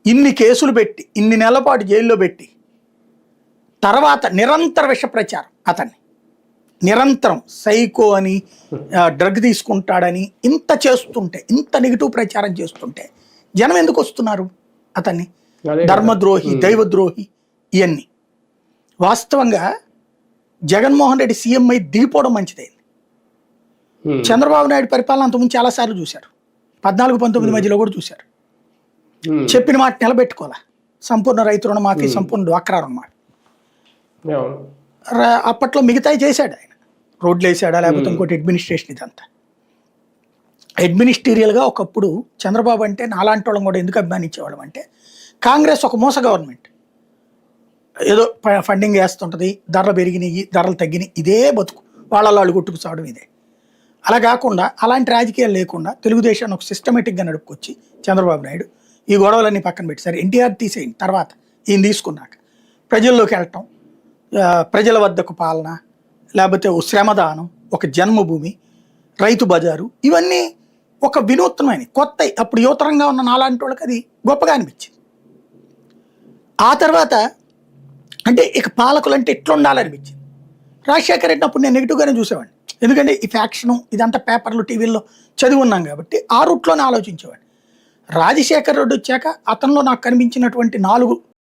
ఇన్ని కేసులు పెట్టి ఇన్ని నెలల పాటు జైల్లో పెట్టి తర్వాత నిరంతర విష ప్రచారం అతన్ని నిరంతరం సైకో అని డ్రగ్ తీసుకుంటాడని ఇంత చేస్తుంటే ఇంత నెగిటివ్ ప్రచారం చేస్తుంటే జనం ఎందుకు వస్తున్నారు అతన్ని? ధర్మద్రోహి, దైవద్రోహి ఇవన్నీ. వాస్తవంగా జగన్మోహన్ రెడ్డి సీఎం అయి దిగిపోవడం మంచిదైంది. చంద్రబాబు నాయుడు పరిపాలన అంతకుముందు చాలాసార్లు చూశారు, 14-19 మధ్యలో కూడా చూశారు. చెప్పిన మాట నిలబెట్టుకోవాలా. సంపూర్ణ రైతు రుణమాఫీ, సంపూర్ణ డ్వాక్రా రుణమాఫీ అప్పట్లో మిగతాయి చేశాడు ఆయన. రోడ్లు వేసాడా లేకపోతే ఇంకోటి అడ్మినిస్ట్రేషన్, ఇదంతా అడ్మినిస్ట్రీరియల్గా. ఒకప్పుడు చంద్రబాబు అంటే నాలాంటి వాళ్ళం కూడా ఎందుకు అభిమానించేవాళ్ళం అంటే, కాంగ్రెస్ ఒక మోస గవర్నమెంట్, ఏదో ఫండింగ్ వేస్తుంటుంది, ధరలు పెరిగినాయి, ధరలు తగ్గినాయి, ఇదే బతుకు, వాళ్ళు కొట్టుకు చావడం ఇదే. అలా కాకుండా అలాంటి రాజకీయాలు లేకుండా తెలుగుదేశాన్ని ఒక సిస్టమేటిక్గా నడుపుకొచ్చి చంద్రబాబు నాయుడు ఈ గొడవలన్నీ పక్కన పెట్టి, సరే ఎన్టీఆర్ తీసేయండి, తర్వాత ఈయన తీసుకున్నాక ప్రజల్లోకి వెళ్ళటం, ప్రజల వద్దకు పాలన, లేకపోతే ఓ శ్రమదానం, ఒక జన్మభూమి, రైతు బజారు, ఇవన్నీ ఒక వినూత్నమైన కొత్త, అప్పుడు యువతరంగా ఉన్న నాలాంటి వాళ్ళకి అది గొప్పగా అనిపించింది. ఆ తర్వాత అంటే ఇక పాలకులు అంటే ఎట్లా ఉండాలనిపించింది. రాజశేఖర రెడ్డి అప్పుడు నేను నెగిటివ్గానే చూసేవాడిని, ఎందుకంటే ఈ ఫ్యాక్షను ఇదంతా పేపర్లు టీవీల్లో చదివి ఉన్నాం కాబట్టి ఆ రూట్లోనే ఆలోచించేవాడిని. రాజశేఖర రెడ్డి వచ్చాక అతనిలో నాకు కనిపించినటువంటి 4